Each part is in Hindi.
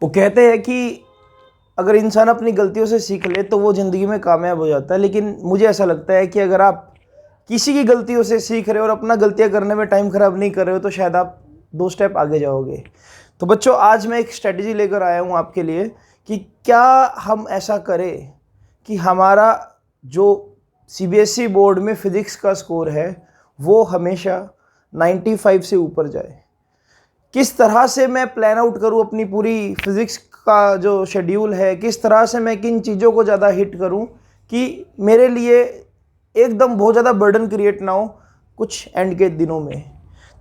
वो कहते हैं कि अगर इंसान अपनी गलतियों से सीख ले तो वो ज़िंदगी में कामयाब हो जाता है, लेकिन मुझे ऐसा लगता है कि अगर आप किसी की गलतियों से सीख रहे हो और अपना गलतियां करने में टाइम ख़राब नहीं कर रहे हो तो शायद आप 2 स्टेप आगे जाओगे। तो बच्चों, आज मैं एक स्ट्रेटजी लेकर आया हूँ आपके लिए कि क्या हम ऐसा करें कि हमारा जो CBSE बोर्ड में फ़िज़िक्स का स्कोर है वो हमेशा 95 से ऊपर जाए। किस तरह से मैं प्लान आउट करूं अपनी पूरी फिज़िक्स का जो शेड्यूल है, किस तरह से मैं किन चीज़ों को ज़्यादा हिट करूं कि मेरे लिए एकदम बहुत ज़्यादा बर्डन क्रिएट ना हो कुछ एंड के दिनों में।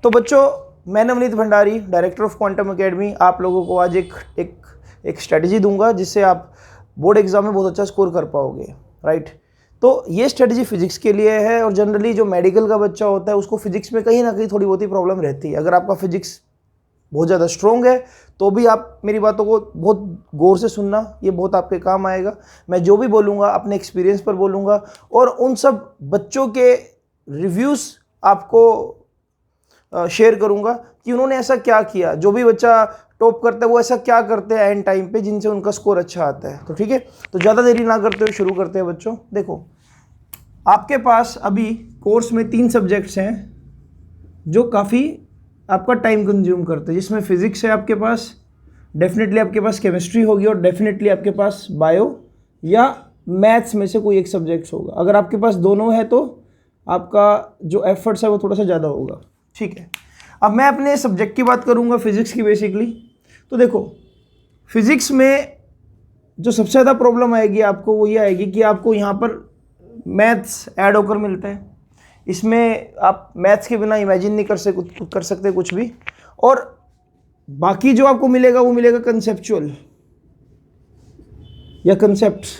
तो बच्चों, मैं Navneet Bhandari, director of quantum academy, आप लोगों को आज एक स्ट्रेटजी दूंगा जिससे आप बोर्ड एग्ज़ाम में बहुत अच्छा स्कोर कर पाओगे, राइट। तो ये स्ट्रेटजी फिजिक्स के लिए है और जनरली जो मेडिकल का बच्चा होता है उसको फिजिक्स में कहीं ना कहीं थोड़ी बहुत ही प्रॉब्लम रहती है। अगर आपका फिजिक्स बहुत ज़्यादा स्ट्रॉन्ग है तो भी आप मेरी बातों को बहुत गौर से सुनना, ये बहुत आपके काम आएगा। मैं जो भी बोलूँगा अपने एक्सपीरियंस पर बोलूँगा और उन सब बच्चों के रिव्यूज़ आपको शेयर करूँगा कि उन्होंने ऐसा क्या किया। जो भी बच्चा टॉप करता है वो ऐसा क्या करते हैं एंड टाइम पे जिनसे उनका स्कोर अच्छा आता है। तो ठीक है, तो ज़्यादा देरी ना करते हुए शुरू करते हैं बच्चों। देखो, आपके पास अभी कोर्स में 3 सब्जेक्ट्स हैं जो काफ़ी आपका टाइम कंज्यूम करते हैं, जिसमें फिजिक्स है आपके पास, डेफिनेटली आपके पास केमिस्ट्री होगी और डेफिनेटली आपके पास बायो या मैथ्स में से कोई एक सब्जेक्ट्स होगा। अगर आपके पास दोनों है तो आपका जो एफर्ट्स है वो थोड़ा सा ज़्यादा होगा, ठीक है। अब मैं अपने सब्जेक्ट की बात करूँगा, फिजिक्स की बेसिकली। तो देखो, फिजिक्स में जो सबसे ज़्यादा प्रॉब्लम आएगी आपको वो ये आएगी कि आपको यहाँ पर मैथ्स ऐड होकर मिलता है। इसमें आप मैथ्स के बिना इमेजिन नहीं कर सकते कुछ भी। और बाकी जो आपको मिलेगा वो मिलेगा कंसेप्चुअल या कंसेप्ट्स।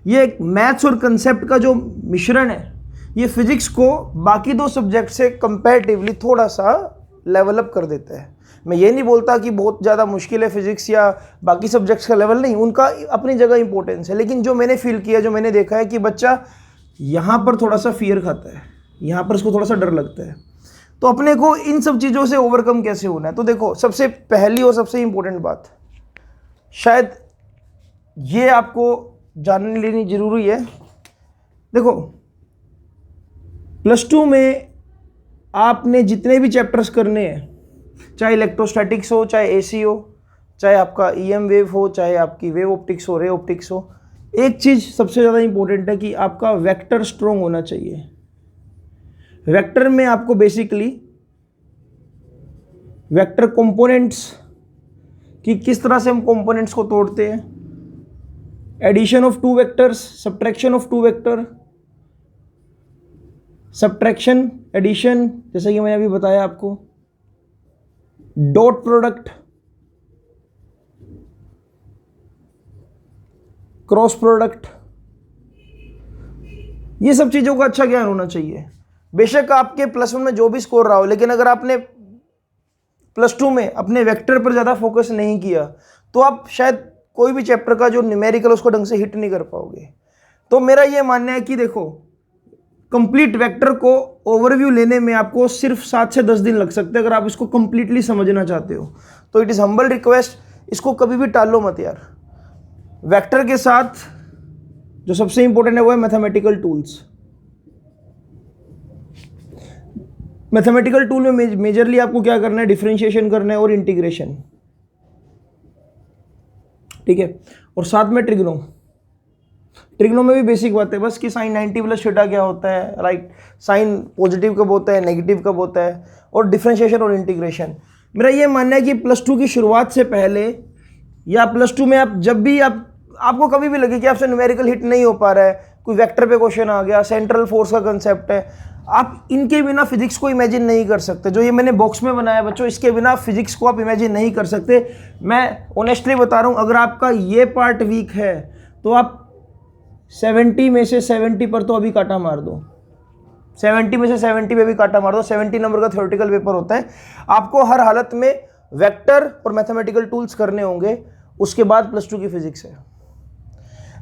ये मैथ्स और कंसेप्ट का जो मिश्रण है ये फिजिक्स को बाकी 2 सब्जेक्ट से कंपैरेटिवली थोड़ा सा लेवल अप कर देता है। मैं ये नहीं बोलता कि बहुत ज़्यादा मुश्किल है फिजिक्स या बाकी सब्जेक्ट्स का लेवल, नहीं, उनका अपनी जगह इंपॉर्टेंस है। लेकिन जो मैंने फील किया, जो मैंने देखा है कि बच्चा यहाँ पर थोड़ा सा फियर खाता है, यहाँ पर इसको थोड़ा सा डर लगता है। तो अपने को इन सब चीज़ों से ओवरकम कैसे होना है? तो देखो, सबसे पहली और सबसे इम्पोर्टेंट बात शायद ये आपको जानने लेनी ज़रूरी है। देखो, +2 में आपने जितने भी चैप्टर्स करने हैं, चाहे इलेक्ट्रोस्टैटिक्स हो, चाहे एसी हो, चाहे आपका EM वेव हो, चाहे आपकी वेव ऑप्टिक्स हो, रे ऑप्टिक्स हो, एक चीज़ सबसे ज़्यादा इंपॉर्टेंट है कि आपका वेक्टर स्ट्रॉन्ग होना चाहिए। वेक्टर में आपको बेसिकली वेक्टर कंपोनेंट्स कि किस तरह से हम कंपोनेंट्स को तोड़ते हैं, addition of 2 vectors, subtraction of 2 vector, subtraction, addition, जैसे कि मैंने अभी बताया आपको, डॉट प्रोडक्ट, क्रॉस प्रोडक्ट, ये सब चीज़ों का अच्छा ज्ञान होना चाहिए। बेशक आपके +1 में जो भी स्कोर रहा हो, लेकिन अगर आपने +2 में अपने वेक्टर पर ज़्यादा फोकस नहीं किया तो आप शायद कोई भी चैप्टर का जो न्यूमेरिकल उसको ढंग से हिट नहीं कर पाओगे। तो मेरा ये मानना है कि देखो, कंप्लीट वेक्टर को ओवरव्यू लेने में आपको सिर्फ 7 से 10 दिन लग सकते हैं अगर आप इसको कंप्लीटली समझना चाहते हो। तो इट इज़ हम्बल रिक्वेस्ट, इसको कभी भी टालो मत यार। वेक्टर के साथ जो सबसे इंपॉर्टेंट है वो है मैथमेटिकल टूल्स। मैथमेटिकल टूल में मेजरली आपको क्या करना है, डिफरेंशिएशन करना है और इंटीग्रेशन, ठीक है। और साथ में ट्रिग्नो में भी बेसिक बात है बस कि साइन 90 + थीटा क्या होता है, राइट, साइन पॉजिटिव कब होता है, नेगेटिव कब होता है, और डिफरेंशिएशन और इंटीग्रेशन। मेरा ये मानना है कि +2 की शुरुआत से पहले या +2 में आप जब भी आपको कभी भी लगे कि आपसे न्यूमेरिकल हिट नहीं हो पा रहा है, कोई वेक्टर पे क्वेश्चन आ गया, सेंट्रल फोर्स का कंसेप्ट है, आप इनके बिना फिजिक्स को इमेजिन नहीं कर सकते। जो ये मैंने बॉक्स में बनाया बच्चों, इसके बिना फिजिक्स को आप इमेजिन नहीं कर सकते। मैं ऑनेस्टली बता रहा हूँ, अगर आपका ये पार्ट वीक है तो आप 70 में से 70 पर तो अभी काटा मार दो, 70 में से 70 पे भी काटा मार दो। 70 नंबर का थ्योरेटिकल पेपर होता है। आपको हर हालत में वेक्टर और मैथमेटिकल टूल्स करने होंगे, उसके बाद +2 की फिजिक्स है।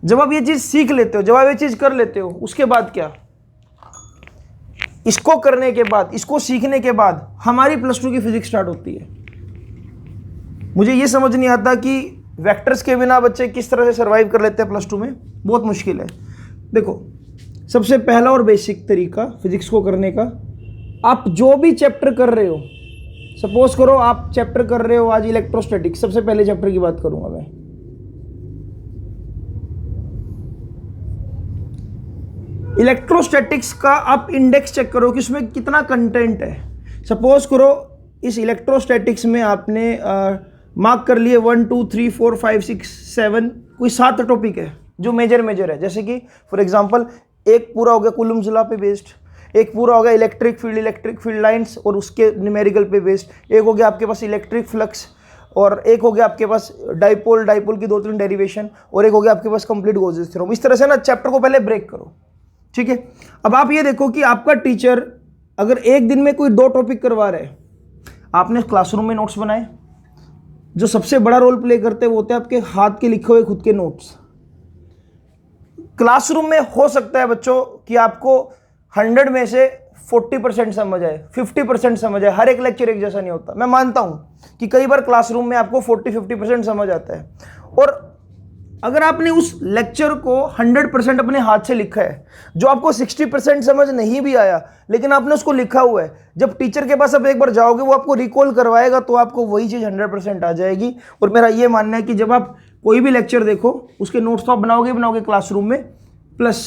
जब आप ये चीज़ सीख लेते हो, जब आप ये चीज़ कर लेते हो, उसके बाद क्या, इसको करने के बाद, इसको सीखने के बाद हमारी +2 की फिजिक्स स्टार्ट होती है। मुझे ये समझ नहीं आता कि वेक्टर्स के बिना बच्चे किस तरह से सर्वाइव कर लेते हैं प्लस टू में, बहुत मुश्किल है। देखो, सबसे पहला और बेसिक तरीका फिजिक्स को करने का, आप जो भी चैप्टर कर रहे हो, सपोज करो आप चैप्टर कर रहे हो आज इलेक्ट्रोस्टैटिक्स, सबसे पहले चैप्टर की बात करूंगा मैं। इलेक्ट्रोस्टैटिक्स का आप इंडेक्स चेक करो कि उसमें कितना कंटेंट है। सपोज करो इस इलेक्ट्रोस्टैटिक्स में आपने मार्क कर लिए 1 2 3 4 5 6 7 कोई 7 टॉपिक है जो मेजर है। जैसे कि फॉर एग्जांपल एक पूरा हो गया कूलम्स लॉ पे बेस्ड, एक पूरा हो गया इलेक्ट्रिक फील्ड लाइंस और उसके न्यूमेरिकल पे बेस्ड, एक हो गया आपके पास इलेक्ट्रिक फ्लक्स, और एक हो गया आपके पास डाइपोल की 2-3 डेरिवेशन, और एक हो गया आपके पास कंप्लीट गॉसेस थ्योरम। इस तरह से ना चैप्टर को पहले ब्रेक करो, ठीक है। अब आप ये देखो कि आपका टीचर अगर एक दिन में कोई 2 टॉपिक करवा रहे हैं, आपने क्लासरूम में नोट्स बनाए, जो सबसे बड़ा रोल प्ले करते हैं वो होते हैं आपके हाथ के लिखे हुए खुद के नोट्स। क्लासरूम में हो सकता है बच्चों कि आपको 100 में से 40% समझ आए, 50% समझ आए, हर एक लेक्चर एक जैसा नहीं होता। मैं मानता हूं कि कई बार क्लासरूम में आपको 40-50% समझ आता है, और अगर आपने उस लेक्चर को 100% अपने हाथ से लिखा है, जो आपको 60% समझ नहीं भी आया लेकिन आपने उसको लिखा हुआ है, जब टीचर के पास आप एक बार जाओगे वो आपको रिकॉल करवाएगा तो आपको वही चीज़ 100% आ जाएगी। और मेरा ये मानना है कि जब आप कोई भी लेक्चर देखो उसके नोट्स तो आप बनाओगे क्लासरूम में, प्लस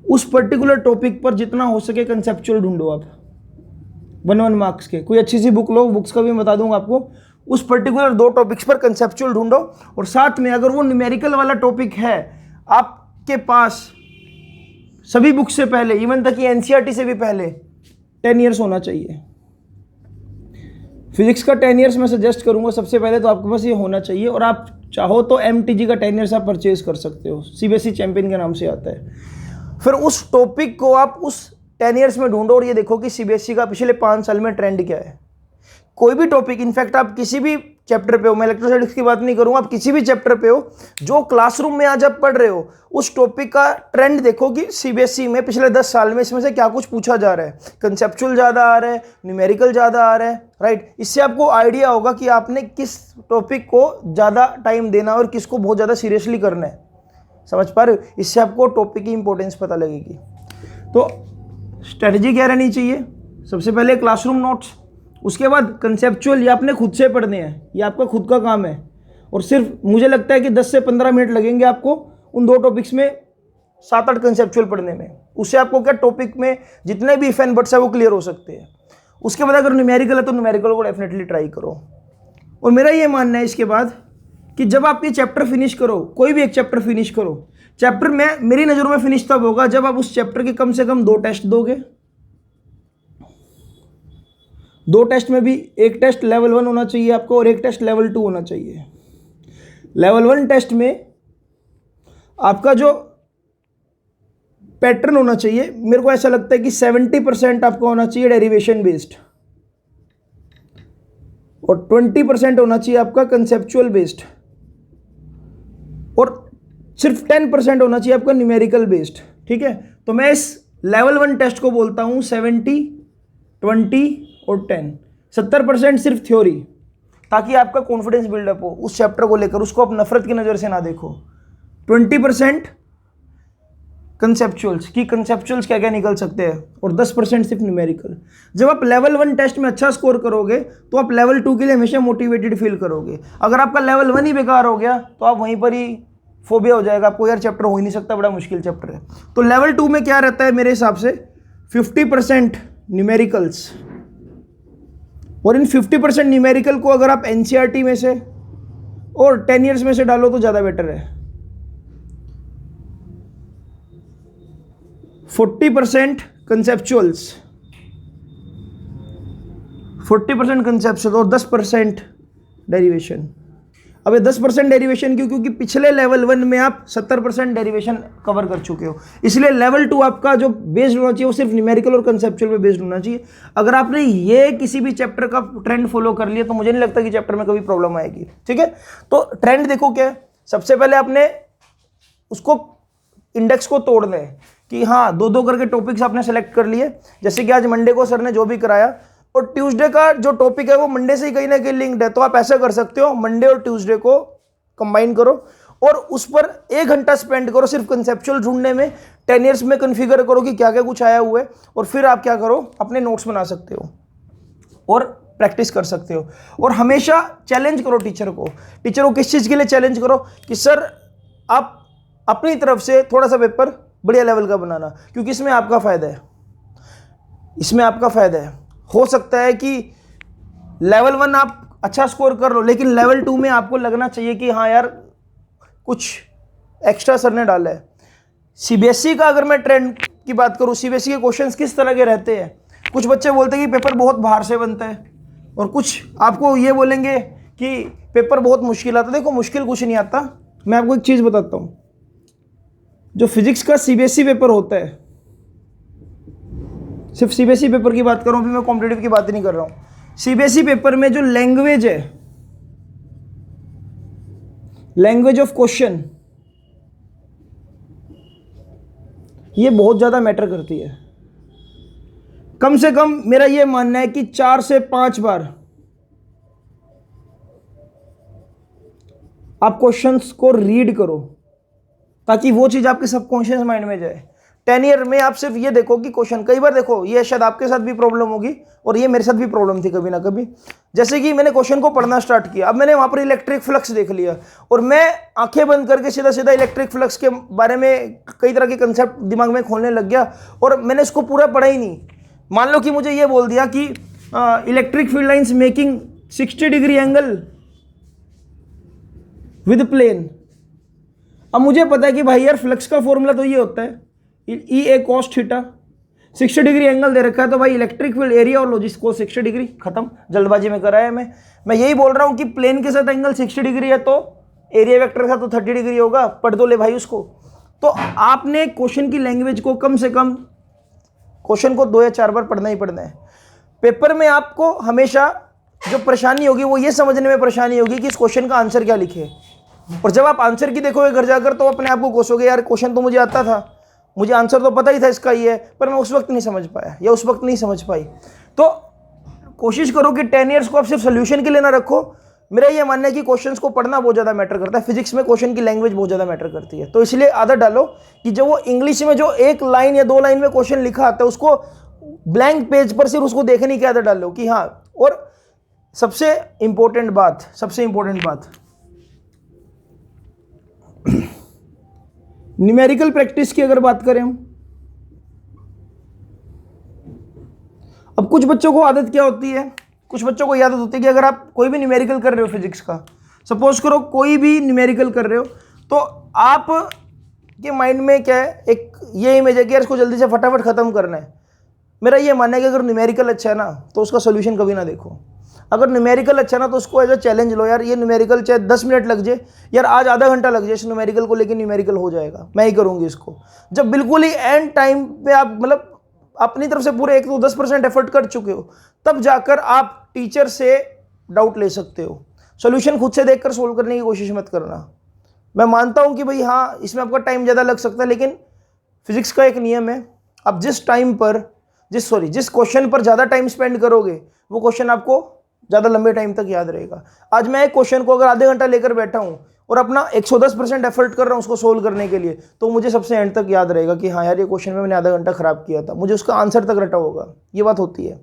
उस पर्टिकुलर टॉपिक पर जितना हो सके कंसेप्चुअल ढूंढो आप 1 मार्क्स के। कोई अच्छी सी बुक लो, बुक्स का भी बता दूंगा आपको, उस पर्टिकुलर 2 टॉपिक्स पर कंसेप्चुअल ढूंढो, और साथ में अगर वो न्यूमेरिकल वाला टॉपिक है आपके पास सभी बुक से पहले, इवन तक कि एनसीईआरटी से भी पहले 10 ईयर्स होना चाहिए। फिजिक्स का 10 ईयर्स मैं सजेस्ट करूंगा सबसे पहले तो आपके पास ये होना चाहिए, और आप चाहो तो MTG का 10 ईयर्स आप परचेज कर सकते हो, CBSE चैंपियन के नाम से आता है। फिर उस टॉपिक को आप उस 10 ईयर्स में ढूंढो और ये देखो कि CBSE का पिछले 5 साल में ट्रेंड क्या है। कोई भी टॉपिक, इनफैक्ट आप किसी भी चैप्टर पे हो, मैं इलेक्ट्रोस्टैटिक्स की बात नहीं करूंगा, आप किसी भी चैप्टर पे हो जो क्लासरूम में आज आप पढ़ रहे हो, उस टॉपिक का ट्रेंड देखो कि CBSE में पिछले 10 साल में इसमें से क्या कुछ पूछा जा रहा है। कंसेप्चुअल ज़्यादा आ रहा है, न्यूमेरिकल ज़्यादा आ रहा है, राइट। इससे आपको आइडिया होगा कि आपने किस टॉपिक को ज़्यादा टाइम देना और किसको बहुत ज़्यादा सीरियसली करना है। समझ पा रहे हो? इससे आपको टॉपिक की इंपॉर्टेंस पता लगेगी। तो स्ट्रेटजी क्या रहनी चाहिए? सबसे पहले क्लासरूम नोट्स, उसके बाद कंसेप्चुअल, ये आपने खुद से पढ़ने हैं, ये आपका खुद का काम है, और सिर्फ मुझे लगता है कि 10 से 15 मिनट लगेंगे आपको उन 2 टॉपिक्स में 7-8 कंसेप्चुअल पढ़ने में। उससे आपको क्या टॉपिक में जितने भी इफ एंड बट्स है वो क्लियर हो सकते हैं। उसके बाद अगर न्यूमेरिकल है तो न्यूमेरिकल को डेफिनेटली ट्राई करो। और मेरा ये मानना है इसके बाद कि जब आप ये चैप्टर फिनिश करो, कोई भी एक चैप्टर फिनिश करो, चैप्टर में मेरी नज़रों में फिनिश तब होगा जब आप उस चैप्टर के कम से कम 2 टेस्ट दोगे। 2 टेस्ट में भी एक टेस्ट लेवल 1 होना चाहिए आपको और एक टेस्ट लेवल 2 होना चाहिए। लेवल 1 टेस्ट में आपका जो पैटर्न होना चाहिए, मेरे को ऐसा लगता है कि 70% आपका होना चाहिए डेरिवेशन बेस्ड, और 20% होना चाहिए आपका कंसेप्चुअल बेस्ड, और सिर्फ 10% होना चाहिए आपका न्यूमेरिकल बेस्ड। ठीक है, तो मैं इस लेवल 1 टेस्ट को बोलता हूं 70, 20 और 10। 70% सिर्फ थ्योरी, ताकि आपका कॉन्फिडेंस बिल्डअप हो उस चैप्टर को लेकर, उसको आप नफरत की नज़र से ना देखो। 20% कंसेप्चुअल्स की, कंसेप्चुअल्स क्या क्या निकल सकते हैं, और 10% सिर्फ न्यूमेरिकल। जब आप लेवल 1 टेस्ट में अच्छा स्कोर करोगे तो आप लेवल 2 के लिए हमेशा मोटिवेटेड फील करोगे। अगर आपका लेवल 1 ही बेकार हो गया तो आप वहीं पर ही फोबिया हो जाएगा, आपको यार चैप्टर हो ही नहीं सकता, बड़ा मुश्किल चैप्टर है। तो लेवल 2 में क्या रहता है मेरे हिसाब से 50% न्यूमेरिकल्स, और इन 50% न्यूमेरिकल को अगर आप एनसीईआरटी में से और 10 ईयर्स में से डालो तो ज़्यादा बेटर है। 40% कंसेप्चुअल्स, 40% कंसेप्चुअल और 10% डेरिवेशन। अब ये 10% डेरिवेशन क्यों? क्योंकि पिछले लेवल 1 में आप 70% डेरिवेशन कवर कर चुके हो, इसलिए लेवल 2 आपका जो बेस्ड होना चाहिए वो सिर्फ न्यूमेरिकल और कंसेप्चुअल पे बेस्ड होना चाहिए। अगर आपने ये किसी भी चैप्टर का ट्रेंड फॉलो कर लिया तो मुझे नहीं लगता कि चैप्टर में कभी प्रॉब्लम आएगी। ठीक है, तो ट्रेंड देखो क्या है। सबसे पहले आपने उसको इंडेक्स को तोड़ना है कि हाँ 2-2 करके टॉपिक्स आपने सेलेक्ट कर लिए, जैसे कि आज मंडे को सर ने जो भी कराया, और ट्यूसडे का जो टॉपिक है वो मंडे से ही कहीं ना कहीं लिंक्ड है, तो आप ऐसा कर सकते हो मंडे और ट्यूसडे को कंबाइन करो और उस पर 1 घंटा स्पेंड करो सिर्फ कंसेप्चुअल ढूंढने में। 10 ईयर्स में कन्फिगर करो कि क्या क्या कुछ आया हुआ है, और फिर आप क्या करो, अपने नोट्स बना सकते हो और प्रैक्टिस कर सकते हो। और हमेशा चैलेंज करो टीचर को। टीचर को किस चीज़ के लिए चैलेंज करो कि सर आप अपनी तरफ से थोड़ा सा पेपर बढ़िया लेवल का बनाना, क्योंकि इसमें आपका फ़ायदा है, इसमें आपका फ़ायदा है। हो सकता है कि लेवल 1 आप अच्छा स्कोर कर लो, लेकिन लेवल 2 में आपको लगना चाहिए कि हाँ यार कुछ एक्स्ट्रा सर ने डाला है। सीबीएसई का अगर मैं ट्रेंड की बात करूँ, सीबीएसई के क्वेश्चंस किस तरह के रहते हैं। कुछ बच्चे बोलते हैं कि पेपर बहुत बाहर से बनता है, और कुछ आपको ये बोलेंगे कि पेपर बहुत मुश्किल आता है। देखो मुश्किल कुछ नहीं आता। मैं आपको एक चीज़ बताता हूँ, जो फिजिक्स का सीबीएसई पेपर होता है, सिर्फ सीबीएसई पेपर की बात कर रहा हूँ, अभी मैं कॉम्पिटिटिव की बात नहीं कर रहा हूँ। सीबीएसई पेपर में जो लैंग्वेज है, लैंग्वेज ऑफ क्वेश्चन, ये बहुत ज़्यादा मैटर करती है। कम से कम मेरा ये मानना है कि 4 से 5 बार आप क्वेश्चंस को रीड करो, ताकि वो चीज़ आपके सबकॉन्शियस माइंड में जाए। 10 ईयर में आप सिर्फ ये देखो कि क्वेश्चन, कई बार देखो ये शायद आपके साथ भी प्रॉब्लम होगी और ये मेरे साथ भी प्रॉब्लम थी कभी ना कभी। जैसे कि मैंने क्वेश्चन को पढ़ना स्टार्ट किया, अब मैंने वहाँ पर इलेक्ट्रिक फ्लक्स देख लिया और मैं आंखें बंद करके सीधा सीधा इलेक्ट्रिक फ्लक्स के बारे में कई तरह के कंसेप्ट दिमाग में खोलने लग गया और मैंने इसको पूरा पढ़ा ही नहीं। मान लो कि मुझे ये बोल दिया कि electric field lines making 60 degree angle with plane. अब मुझे पता है कि भाई यार फ्लक्स का फॉर्मूला तो ये होता है ई ए कॉस थीटा, 60 डिग्री एंगल दे रखा है, तो भाई इलेक्ट्रिक फील्ड एरिया और लॉजिस को 60 डिग्री, खत्म। जल्दबाजी में कराया मैं यही बोल रहा हूँ कि प्लेन के साथ एंगल 60 डिग्री है तो एरिया वेक्टर के साथ तो 30 डिग्री होगा, पढ़ दो ले भाई उसको। तो आपने क्वेश्चन की लैंग्वेज को कम से कम क्वेश्चन को 2 या 4 बार पढ़ना ही पढ़ना है। पेपर में आपको हमेशा जो परेशानी होगी वो ये समझने में परेशानी होगी कि इस क्वेश्चन का आंसर क्या लिखे, और जब आप आंसर की देखोगे घर जाकर तो अपने आप को कोसोगे, यार क्वेश्चन तो मुझे आता था, मुझे आंसर तो पता ही था इसका ये है, पर मैं उस वक्त नहीं समझ पाया या उस वक्त नहीं समझ पाई। तो कोशिश करो कि 10 ईयर्स को आप सिर्फ सोल्यूशन के लिए ना रखो। मेरा ये मानना है कि क्वेश्चंस को पढ़ना बहुत ज़्यादा मैटर करता है। फिजिक्स में क्वेश्चन की लैंग्वेज बहुत ज़्यादा मैटर करती है, तो इसलिए आदत डालो कि जो वो इंग्लिश में जो 1 लाइन या 2 लाइन में क्वेश्चन लिखा आता है उसको ब्लैंक पेज पर सिर्फ उसको देखने की आदत डालो कि हाँ। और सबसे इंपॉर्टेंट बात न्यूमेरिकल प्रैक्टिस की अगर बात करें हम, अब कुछ बच्चों को आदत क्या होती है, कुछ बच्चों को आदत होती है कि अगर आप कोई भी न्यूमेरिकल कर रहे हो फिजिक्स का, सपोज करो कोई भी न्यूमेरिकल कर रहे हो, तो आप के माइंड में क्या है, एक ये इमेज है कि यार इसको जल्दी से फटाफट खत्म करना है। मेरा ये मानना है कि अगर न्यूमेरिकल अच्छा है ना तो उसका सोल्यूशन कभी ना देखो। अगर न्यूमेरिकल अच्छा ना तो उसको एज अ चैलेंज लो, यार ये न्यूमेरिकल चाहे 10 मिनट लग जाए, यार आज आधा घंटा लग जाए इस न्यूमेरिकल को, लेकिन न्यूमेरिकल हो जाएगा, मैं ही करूँगी इसको। जब बिल्कुल ही एंड टाइम पे आप मतलब अपनी तरफ से पूरे 110% एफर्ट कर चुके हो, तब जाकर आप टीचर से डाउट ले सकते हो। सोल्यूशन खुद से देखकर सोल्व करने की कोशिश मत करना। मैं मानता हूँ कि भाई हाँ इसमें आपका टाइम ज़्यादा लग सकता है, लेकिन फिजिक्स का एक नियम है, आप जिस क्वेश्चन पर ज़्यादा टाइम स्पेंड करोगे वो क्वेश्चन आपको ज़्यादा लंबे टाइम तक याद रहेगा। आज मैं एक क्वेश्चन को अगर आधे घंटा लेकर बैठा हूँ और अपना 110% एफर्ट कर रहा हूँ उसको सोल्व करने के लिए, तो मुझे सबसे एंड तक याद रहेगा कि हाँ यार ये क्वेश्चन में मैंने आधा घंटा खराब किया था, मुझे उसका आंसर तक रटा होगा। ये बात होती है।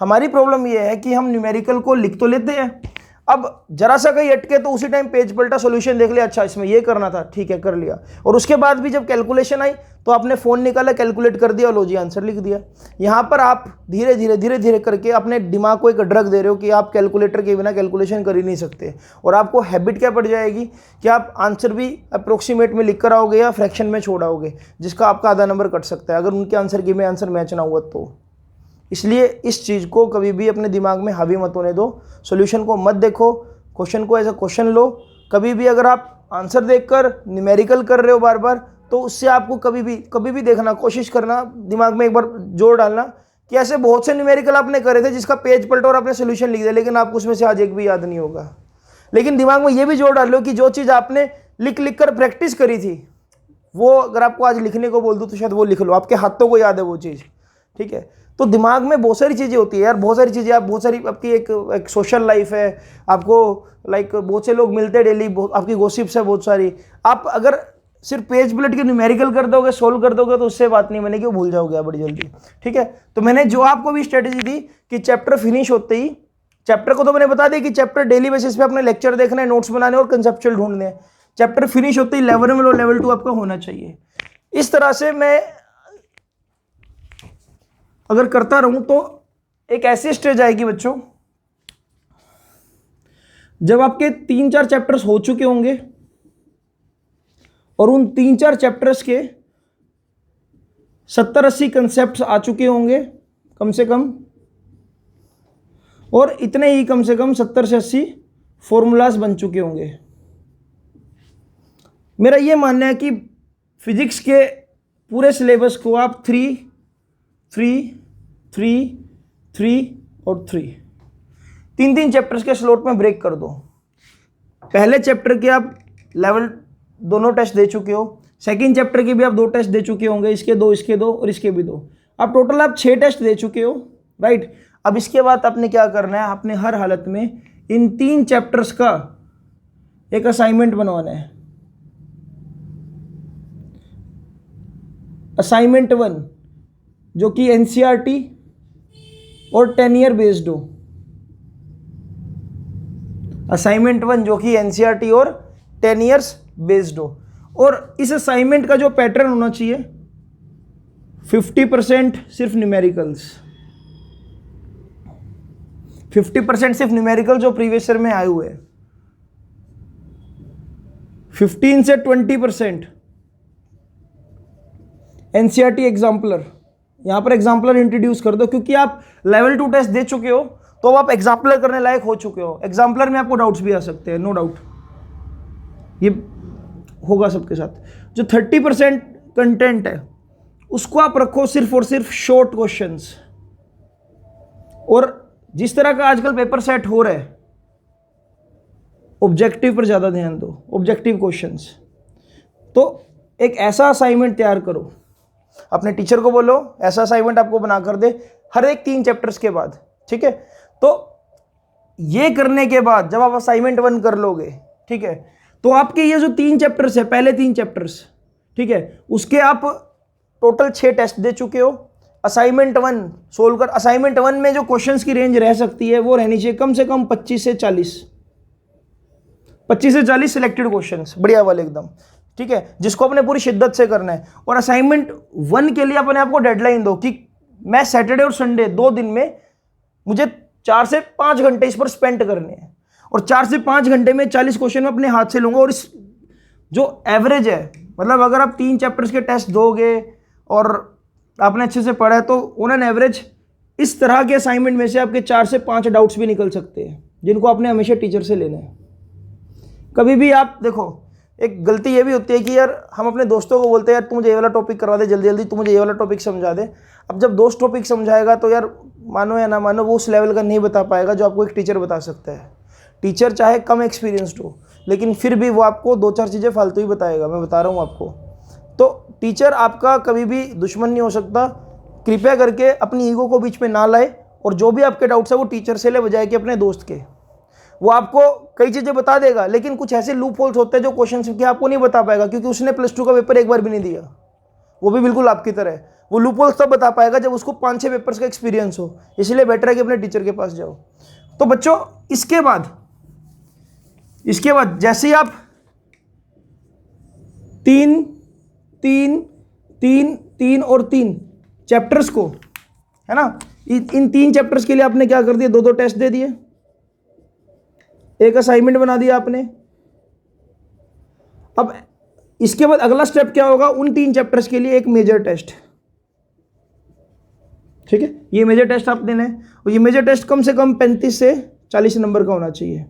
हमारी प्रॉब्लम ये है कि हम न्यूमेरिकल को लिख तो लेते हैं, अब जरा सा कहीं अटके तो उसी टाइम पेज पलटा, सॉल्यूशन देख लिया, अच्छा इसमें ये करना था, ठीक है कर लिया, और उसके बाद भी जब कैलकुलेशन आई तो आपने फ़ोन निकाला, कैलकुलेट कर दिया और लो जी आंसर लिख दिया। यहाँ पर आप धीरे धीरे करके अपने दिमाग को एक ड्रग दे रहे हो कि आप कैलकुलेटर के बिना कैलकुलेशन कर ही नहीं सकते, और आपको हैबिट क्या पड़ जाएगी कि आप आंसर भी अप्रोक्सीमेट में लिख कर आओगे या फ्रैक्शन में छोड़ आओगे, जिसका आपका आधा नंबर कट सकता है अगर उनके आंसर की में आंसर मैच ना हुआ तो। इसलिए इस चीज़ को कभी भी अपने दिमाग में हावी मत होने दो। सॉल्यूशन को मत देखो, क्वेश्चन को एज अ क्वेश्चन लो। कभी भी अगर आप आंसर देखकर न्यूमेरिकल कर रहे हो बार बार, तो उससे आपको कभी भी देखना, कोशिश करना, दिमाग में एक बार जोर डालना कि ऐसे बहुत से न्यूमेरिकल आपने करे थे जिसका पेज पलटा और आपने सोल्यूशन लिख दिया, लेकिन आपको उसमें से आज एक भी याद नहीं होगा। लेकिन दिमाग में ये भी जोर डालो कि जो चीज़ आपने लिख कर प्रैक्टिस करी थी, वो अगर आपको आज लिखने को बोल दूँ तो शायद वो लिख लो, आपके हाथों को याद है वो चीज़, ठीक है। तो दिमाग में बहुत सारी चीज़ें होती है यार, बहुत सारी चीज़ें, आप बहुत सारी आपकी एक सोशल लाइफ है, आपको लाइक बहुत से लोग मिलते हैं डेली, आपकी गॉसिप्स है बहुत सारी। आप अगर सिर्फ पेज बुलेट के न्यूमेरिकल कर दोगे, सोल्व कर दोगे, तो उससे बात नहीं बनेगी, वो भूल जाओगे आप बड़ी जल्दी, ठीक है। तो मैंने जो आपको भी स्ट्रेटेजी दी कि चैप्टर फिनिश होते ही, चैप्टर को तो मैंने बता दिया कि चैप्टर डेली बेसिस पे अपने लेक्चर देखना है, नोट्स बनाने और कंसेप्चुअल ढूंढने हैं। चैप्टर फिनिश होते ही लेवल 1 और लेवल 2 आपका होना चाहिए। इस तरह से मैं अगर करता रहूं तो एक ऐसी स्टेज आएगी बच्चों, जब आपके 3-4 चैप्टर्स हो चुके होंगे और उन 3-4 चैप्टर्स के 70-80 कंसेप्ट्स आ चुके होंगे कम से कम, और इतने ही कम से कम 70 से 80 फॉर्मूलाज बन चुके होंगे। मेरा ये मानना है कि फिजिक्स के पूरे सिलेबस को आप 3, 3, 3, 3 और 3 चैप्टर्स के स्लॉट में ब्रेक कर दो। पहले चैप्टर के आप लेवल दोनों टेस्ट दे चुके हो, सेकंड चैप्टर के भी आप 2 टेस्ट दे चुके होंगे, इसके 2 और इसके भी 2, आप टोटल आप 6 टेस्ट दे चुके हो, राइट। अब इसके बाद आपने क्या करना है, आपने हर हालत में इन 3 चैप्टर्स का एक असाइनमेंट बनवाना है। असाइनमेंट 1 जो कि एनसीईआरटी और 10 ईयर बेस्ड हो, असाइनमेंट 1 जो कि एनसीईआरटी और 10 ईयर्स बेस्ड हो। और इस असाइनमेंट का जो पैटर्न होना चाहिए, 50% सिर्फ न्यूमेरिकल्स, 50% सिर्फ न्यूमेरिकल जो प्रीवियस ईयर में आए हुए हैं, 15 से 20% एनसीईआरटी एग्जाम्पलर। यहां पर एग्जाम्पलर इंट्रोड्यूस कर दो, क्योंकि आप लेवल 2 टेस्ट दे चुके हो तो आप एग्जाम्पलर करने लायक हो चुके हो। एग्जाम्पलर में आपको डाउट्स भी आ सकते हैं, नो डाउट, ये होगा सबके साथ। जो 30% कंटेंट है उसको आप रखो सिर्फ और सिर्फ शॉर्ट क्वेश्चंस। और जिस तरह का आजकल पेपर सेट हो रहा है, ऑब्जेक्टिव पर ज़्यादा ध्यान दो, ऑब्जेक्टिव क्वेश्चंस। तो एक ऐसा असाइनमेंट तैयार करो, अपने टीचर को बोलो ऐसा असाइनमेंट आपको बना कर दे हर एक 3 चैप्टर्स के बाद, ठीक है। तो ये करने के बाद जब आप असाइनमेंट 1 कर लोगे, ठीक है, तो आपके ये जो 3 चैप्टर्स है, पहले 3 चैप्टर्स, ठीक है, उसके आप टोटल 6 टेस्ट दे चुके हो। असाइनमेंट 1 सोल्व कर, असाइनमेंट 1 में जो क्वेश्चंस की रेंज रह सकती है वो रहनी चाहिए कम से कम 25 से 40 सिलेक्टेड क्वेश्चंस, बढ़िया वाले एकदम, ठीक है, जिसको अपने पूरी शिद्दत से करना है। और असाइनमेंट 1 के लिए अपने आपको डेडलाइन दो कि मैं सैटरडे और संडे 2 दिन में मुझे 4 से 5 घंटे इस पर स्पेंड करने हैं, और 4 से 5 घंटे में 40 क्वेश्चन में अपने हाथ से लूंगा। और इस जो एवरेज है, मतलब अगर आप 3 चैप्टर्स के टेस्ट दोगे और आपने अच्छे से पढ़ा है, तो ऑन एन एवरेज इस तरह के असाइनमेंट में से आपके 4 से 5 डाउट्स भी निकल सकते हैं, जिनको आपने हमेशा टीचर से लेना है। कभी भी आप देखो, एक गलती ये भी होती है कि यार हम अपने दोस्तों को बोलते हैं यार तू मुझे ये वाला टॉपिक करवा दे जल्दी जल्दी, तू मुझे ये वाला टॉपिक समझा दे। अब जब दोस्त टॉपिक समझाएगा तो यार मानो या ना मानो वो उस लेवल का नहीं बता पाएगा जो आपको एक टीचर बता सकता है। टीचर चाहे कम एक्सपीरियंस्ड हो, लेकिन फिर भी वो आपको 2-4 चीज़ें फालतू ही बताएगा, मैं बता रहा हूँ आपको। तो टीचर आपका कभी भी दुश्मन नहीं हो सकता। कृपया करके अपनी ईगो को बीच में ना लाए, और जो भी आपके डाउट्स है वो टीचर से ले, बजाय कि अपने दोस्त के। वो आपको कई चीज़ें बता देगा, लेकिन कुछ ऐसे लूप होल्स होते हैं जो क्वेश्चन के आपको नहीं बता पाएगा, क्योंकि उसने +2 का पेपर एक बार भी नहीं दिया। वो भी बिल्कुल आपकी तरह, वो लूप होल्स तब बता पाएगा जब उसको 5-6 पेपर्स का एक्सपीरियंस हो। इसलिए बेटर है कि अपने टीचर के पास जाओ। तो बच्चों, इसके बाद जैसे ही आप 3 और 3 चैप्टर्स को, है ना, इन 3 चैप्टर्स के लिए आपने क्या कर दिया, 2-2 टेस्ट दे दिए, एक असाइनमेंट बना दिया आपने। अब इसके बाद अगला स्टेप क्या होगा, उन 3 चैप्टर्स के लिए एक मेजर टेस्ट, ठीक है। ये मेजर टेस्ट आप देना है, और ये मेजर टेस्ट कम से कम 35 से 40 नंबर का होना चाहिए,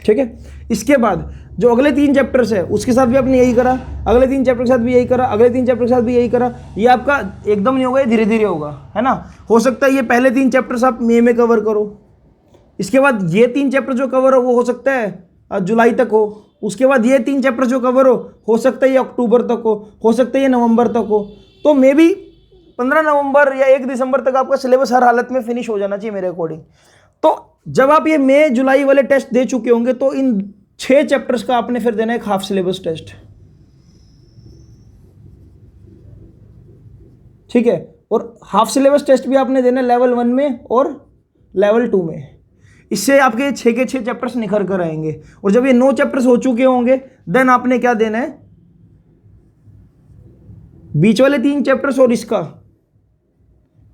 ठीक है। इसके बाद जो अगले 3 चैप्टर्स है उसके साथ भी आपने यही करा, अगले 3 चैप्टर के साथ भी यही करा, अगले 3 चैप्टर के साथ भी यही करा। ये आपका एकदम नहीं होगा, ये धीरे धीरे होगा, है ना। हो सकता है ये पहले 3 चैप्टर्स आप मई में कवर करो, इसके बाद ये 3 चैप्टर जो कवर हो वो हो सकता है जुलाई तक हो, उसके बाद ये 3 चैप्टर जो कवर हो सकता है ये अक्टूबर तक हो सकता है ये नवंबर तक हो। तो मे बी 15 नवंबर या 1 दिसंबर तक आपका सिलेबस हर हालत में फिनिश हो जाना चाहिए मेरे अकॉर्डिंग। तो जब आप ये मई जुलाई वाले टेस्ट दे चुके होंगे तो इन 6 चैप्टर्स का आपने फिर देना है एक हाफ सिलेबस टेस्ट, ठीक है। और हाफ सिलेबस टेस्ट भी आपने देना है लेवल 1 में और लेवल 2 में। इससे आपके 6 के 6 चैप्टर्स निखर कर आएंगे। और जब ये 9 चैप्टर्स हो चुके होंगे देन आपने क्या देना है, बीच वाले 3 चैप्टर्स और इसका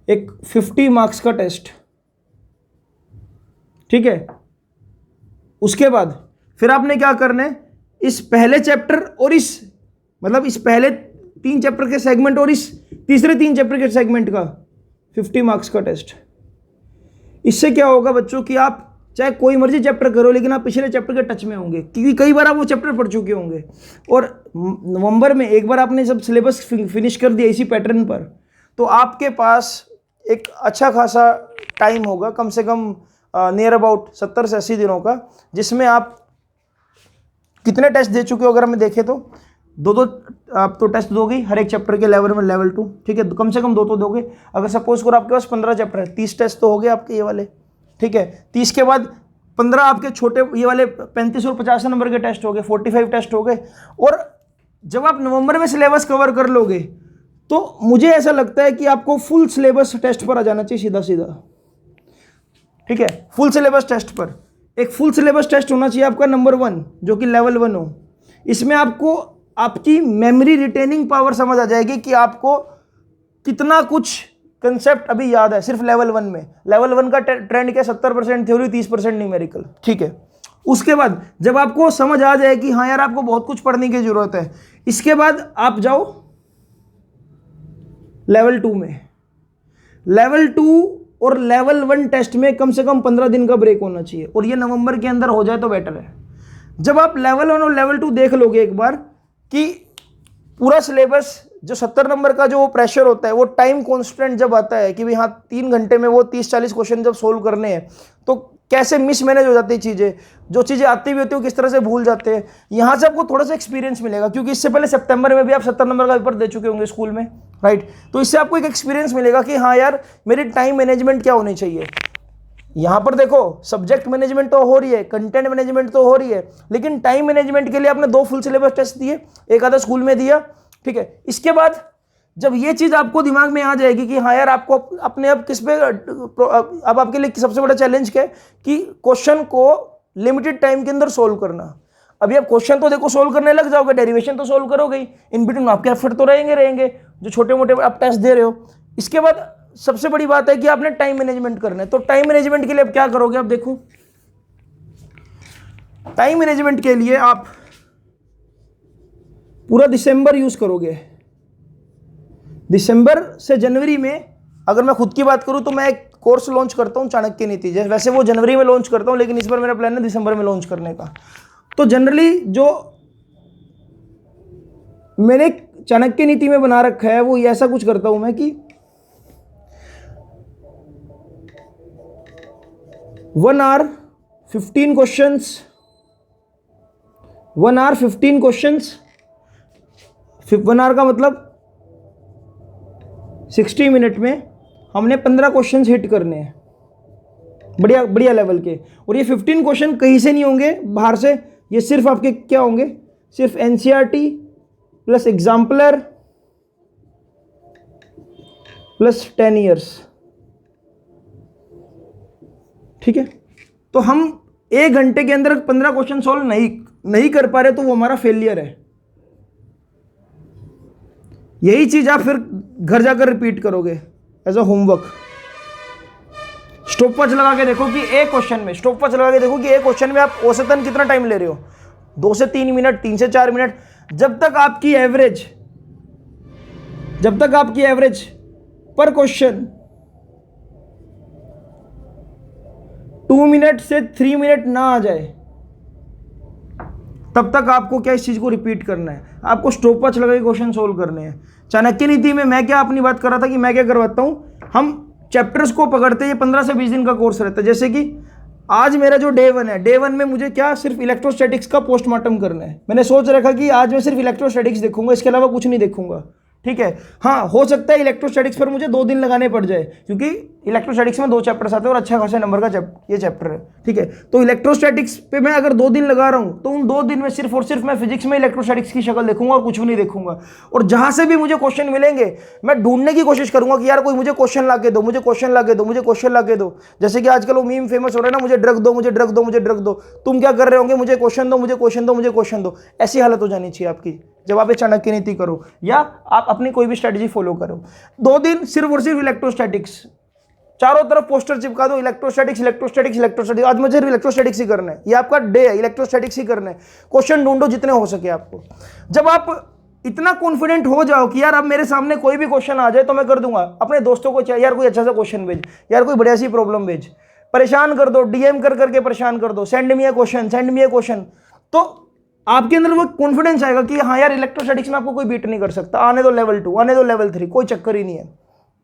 एक 50 मार्क्स का टेस्ट, ठीक है। उसके बाद फिर आपने क्या करना है, इस पहले चैप्टर और इस मतलब इस पहले 3 चैप्टर के सेगमेंट और इस तीसरे 3 चैप्टर के सेगमेंट का 50 मार्क्स का टेस्ट। इससे क्या होगा बच्चों कि आप चाहे कोई मर्जी चैप्टर करो लेकिन आप पिछले चैप्टर के टच में होंगे, क्योंकि कई बार आप वो चैप्टर पढ़ चुके होंगे। और नवंबर में एक बार आपने सब सिलेबस फिनिश कर दिया इसी पैटर्न पर, तो आपके पास एक अच्छा खासा टाइम होगा, कम से कम नियर अबाउट 70 से 80 दिनों का, जिसमें आप कितने टेस्ट दे चुके हो अगर हमें देखें तो 2 आप तो टेस्ट दोगे हर एक चैप्टर के लेवल में, लेवल 2, ठीक है। कम से कम 2 तो दोगे। अगर सपोज करो आपके पास 15 चैप्टर है, 30 टेस्ट तो हो गए आपके ये वाले, ठीक है। 30 के बाद 15 आपके छोटे ये वाले 35 और 50 नंबर के टेस्ट हो गए, 45 टेस्ट हो गए। और जब आप नवंबर में सिलेबस कवर कर लोगे तो मुझे ऐसा लगता है कि आपको फुल सिलेबस टेस्ट पर आ जाना चाहिए सीधा सीधा, ठीक है। फुल सिलेबस टेस्ट पर एक फुल सिलेबस टेस्ट होना चाहिए आपका नंबर 1 जो कि लेवल 1 हो। इसमें आपको आपकी मेमोरी रिटेनिंग पावर समझ आ जाएगी कि आपको कितना कुछ कंसेप्ट अभी याद है सिर्फ लेवल 1 में। लेवल 1 का ट्रेंड क्या, 70% थ्योरी 30% न्यूमेरिकल, ठीक है। उसके बाद जब आपको समझ आ जाए कि हाँ यार आपको बहुत कुछ पढ़ने की जरूरत है, इसके बाद आप जाओ लेवल 2 में। लेवल 2 और लेवल 1 टेस्ट में कम से कम 15 दिन का ब्रेक होना चाहिए, और ये नवंबर के अंदर हो जाए तो बेटर है। जब आप लेवल 1 और लेवल 2 देख लोगे एक बार कि पूरा सिलेबस जो 70 नंबर का जो प्रेशर होता है, वो टाइम कॉन्स्टेंट जब आता है कि भाई हाँ 3 घंटे में वो 30-40 क्वेश्चन जब सोल्व करने हैं, तो कैसे मिसमैनेज हो जाती है चीज़ें, जो चीज़ें आती भी होती है वो किस तरह से भूल जाते हैं। यहाँ से आपको थोड़ा सा एक्सपीरियंस मिलेगा, क्योंकि इससे पहले सितंबर में भी आप 70 नंबर का पेपर दे चुके होंगे स्कूल में, राइट। तो इससे आपको एक एक्सपीरियंस मिलेगा कि हाँ यार मेरी टाइम मैनेजमेंट क्या होनी चाहिए। यहाँ पर देखो सब्जेक्ट मैनेजमेंट तो हो रही है, कंटेंट मैनेजमेंट तो हो रही है, लेकिन टाइम मैनेजमेंट के लिए आपने 2 फुल सिलेबस टेस्ट दिए, एक आधा स्कूल में दिया, ठीक है। इसके बाद जब ये चीज़ आपको दिमाग में आ जाएगी कि हाँ यार आपको अपने अब किस पे, अब आपके लिए सबसे बड़ा चैलेंज क्या है कि क्वेश्चन को लिमिटेड टाइम के अंदर सोल्व करना। अभी आप क्वेश्चन तो देखो सोल्व करने लग जाओगे, डेरिवेशन तो सोल्व करोगे ही, इन बिटवीन आपके एफर्ट तो रहेंगे जो छोटे मोटे आप टेस्ट दे रहे हो। इसके बाद सबसे बड़ी बात है कि आपने टाइम मैनेजमेंट करना है। तो टाइम मैनेजमेंट के लिए आप क्या करोगे, आप देखो टाइम मैनेजमेंट के लिए आप पूरा दिसंबर यूज करोगे। दिसंबर से जनवरी में अगर मैं खुद की बात करूं तो मैं एक कोर्स लॉन्च करता हूं चाणक्य नीति, जैसे वैसे वो जनवरी में लॉन्च करता हूं, लेकिन इस बार मेरा प्लान है दिसंबर में लॉन्च करने का। तो जनरली जो मैंने चाणक्य नीति में बना रखा है वो ऐसा कुछ करता हूं मैं कि 1 hour 15 questions, 1 hour 15 questions, 1 hour का मतलब 60 मिनट में हमने 15 क्वेश्चंस हिट करने हैं, बढ़िया बढ़िया लेवल के। और ये 15 क्वेश्चन कहीं से नहीं होंगे बाहर से, ये सिर्फ आपके क्या होंगे, सिर्फ NCERT plus exemplar plus 10 years, ठीक है। तो हम 1 घंटे के अंदर 15 क्वेश्चन सॉल्व नहीं कर पा रहे तो वो हमारा फेलियर है। यही चीज आप फिर घर जाकर रिपीट करोगे एज अ होमवर्क। स्टॉपवॉच लगा के देखो कि एक क्वेश्चन में, स्टॉपवॉच लगा के देखो कि एक क्वेश्चन में आप औसतन कितना टाइम ले रहे हो, 2 से 3 मिनट, 3 से 4 मिनट। जब तक आपकी एवरेज पर क्वेश्चन 2 मिनट से 3 मिनट ना आ जाए तब तक आपको क्या इस चीज को रिपीट करना है, आपको स्टॉपवॉच लगा के क्वेश्चन सोल्व करने हैं। चाणक्य नीति में मैं क्या अपनी बात कर रहा था कि मैं क्या करवाता हूं, हम चैप्टर्स को पकड़ते हैं, 15 से 20 दिन का कोर्स रहता है। जैसे कि आज मेरा जो डे 1 है, डे 1 में मुझे क्या सिर्फ इलेक्ट्रोस्टैटिक्स का पोस्टमार्टम करना है। मैंने सोच रखा कि आज मैं सिर्फ इलेक्ट्रोस्टैटिक्स देखूंगा, इसके अलावा कुछ नहीं देखूंगा, ठीक है। हाँ, हो सकता है इलेक्ट्रोस्टैटिक्स पर मुझे 2 दिन लगाने पड़ जाए, क्योंकि इलेक्ट्रोस्टैटिक्स में 2 चैप्टर्स आते हैं और अच्छा खासा नंबर का ये चैप्टर है, ठीक है। तो इलेक्ट्रोस्टैटिक्स पे मैं अगर 2 दिन लगा रहा हूँ तो उन 2 दिन में सिर्फ और सिर्फ मैं फिजिक्स में इलेक्ट्रोस्टैटिक्स की शक्ल देखूंगा और कुछ भी नहीं देखूंगा। और जहां से भी मुझे क्वेश्चन मिलेंगे मैं ढूंढने की कोशिश करूंगा कि यार कोई मुझे क्वेश्चन ला के दो, मुझे क्वेश्चन ला के दो, मुझे क्वेश्चन ला के दो। जैसे कि आजकल वो मीम फेमस हो रहा है ना, मुझे ड्रग दो, मुझे ड्रग दो, मुझे ड्रग दो। तुम क्या कर रहे होंगे, मुझे क्वेश्चन दो, मुझे क्वेश्चन दो, मुझे क्वेश्चन दो। ऐसी हालत हो जानी चाहिए आपकी जब आप चाणक्य नीति करो या आप अपनी कोई भी स्ट्रेटजी फॉलो करो। 2 दिन सिर्फ और सिर्फ इलेक्ट्रोस्टैटिक्स, चारों तरफ पोस्टर चिपका दो, इलेक्ट्रोस्टैटिक्स इलेक्ट्रोस्टैटिक्स इलेक्ट्रोस्टैटिक्स। आज मुझे सिर्फ इलेक्ट्रोस्टैटिक्स ही करना है, ये आपका डे है, इलेक्ट्रोस्टैटिक्स ही करना है। क्वेश्चन ढूंढो जितने हो सके आपको। जब आप इतना कॉन्फिडेंट हो जाओ कि यार अब मेरे सामने कोई भी क्वेश्चन आ जाए तो मैं कर दूंगा, अपने दोस्तों को चाहिए यार कोई अच्छा सा क्वेश्चन भेज, यार कोई बढ़िया सी प्रॉब्लम भेज, परेशान कर दो, डीएम कर करके परेशान कर दो, सेंड मी ए क्वेश्चन, सेंड मी ए क्वेश्चन। तो आपके अंदर वो कॉन्फिडेंस आएगा कि हाँ यार इलेक्ट्रोस्टैटिक्स में आपको कोई बीट नहीं कर सकता, आने दो लेवल 2, आने दो लेवल 3, कोई चक्कर ही नहीं है,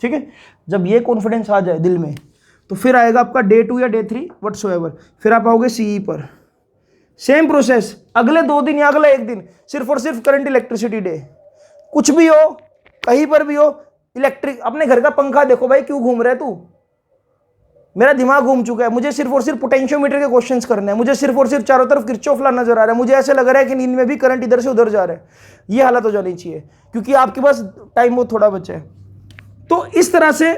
ठीक है। जब ये कॉन्फिडेंस आ जाए दिल में तो फिर आएगा आपका डे 2 या डे 3 व्हाटसोएवर, फिर आप आओगे सीई पर। सेम प्रोसेस, अगले 2 दिन या अगला 1 दिन सिर्फ और सिर्फ करंट इलेक्ट्रिसिटी डे। कुछ भी हो, कहीं पर भी हो, इलेक्ट्रिक, अपने घर का पंखा देखो भाई, क्यों घूम रहा है तू, मेरा दिमाग घूम चुका है, मुझे सिर्फ और सिर्फ पोटेंशियोमीटर के क्वेश्चंस करने हैं, मुझे सिर्फ और सिर्फ चारों तरफ किरचॉफ लॉ नजर आ रहा है, मुझे ऐसे लग रहा है कि नींद में भी करंट इधर से उधर जा रहा है। ये हालत हो जानी चाहिए, क्योंकि आपके पास टाइम बहुत थोड़ा बचा है। तो इस तरह से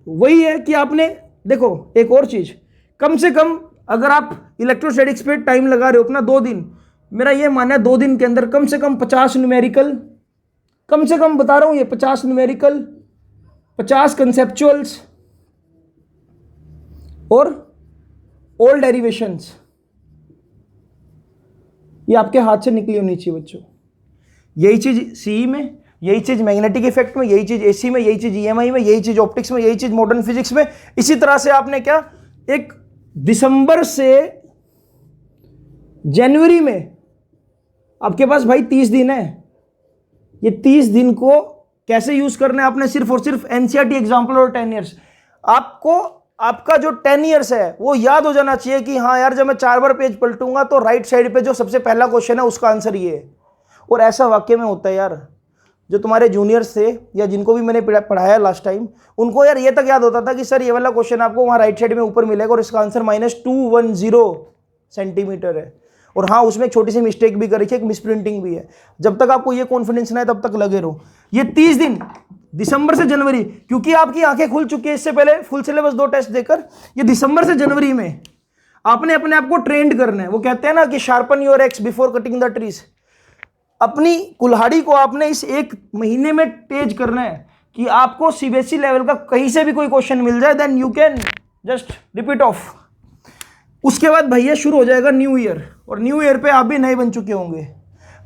वही है कि आपने देखो, एक और चीज, कम से कम अगर आप इलेक्ट्रोस्टैटिक्स पे टाइम लगा रहे हो अपना 2 दिन, मेरा ये मानना है 2 दिन के अंदर कम से कम 50 न्यूमेरिकल, कम से कम बता रहा हूं ये 50 न्यूमेरिकल, 50 कंसेप्चुअल्स और ऑल डेरिवेशंस, ये आपके हाथ से निकली होनी चाहिए बच्चों। यही चीज सीई में, यही चीज मैग्नेटिक इफेक्ट में, यही चीज एसी में, यही चीज ईएमआई में, यही चीज ऑप्टिक्स में, यही चीज मॉडर्न फिजिक्स में। इसी तरह से आपने क्या, एक दिसंबर से जनवरी में आपके पास भाई 30 दिन है। ये 30 दिन को कैसे यूज करना है आपने, सिर्फ और सिर्फ एनसीईआरटी एग्जाम्पल और 10 ईयर्स। आपको आपका जो 10 ईयर्स है वो याद हो जाना चाहिए कि हाँ यार जब मैं 4 बार पेज पलटूंगा तो राइट साइड पे जो सबसे पहला क्वेश्चन है उसका आंसर ये है। और ऐसा वाकई में होता है यार, जो तुम्हारे जूनियर्स थे या जिनको भी मैंने पढ़ाया लास्ट टाइम, उनको यार ये तक याद होता था कि सर ये वाला क्वेश्चन आपको वहाँ राइट साइड में ऊपर मिलेगा और इसका आंसर -210 सेंटीमीटर है। और हाँ, उसमें एक छोटी सी मिस्टेक भी करी थी, एक मिसप्रिंटिंग भी है। जब तक आपको ये कॉन्फिडेंस ना है तब तक लगे रहो। ये 30 दिन दिसंबर से जनवरी, क्योंकि आपकी आंखें खुल चुकी है इससे पहले फुल सिलेबस 2 टेस्ट देकर, ये दिसंबर से जनवरी में आपने अपने आप को ट्रेंड करना है। वो कहते हैं ना कि sharpen your x before cutting the trees. अपनी कुल्हाड़ी को आपने इस 1 महीने में तेज करना है कि आपको सीबीएसई लेवल का कहीं से भी कोई क्वेश्चन मिल जाए, then you can just repeat off. उसके बाद भैया शुरू हो जाएगा न्यू ईयर, और न्यू ईयर पे आप भी नए बन चुके होंगे।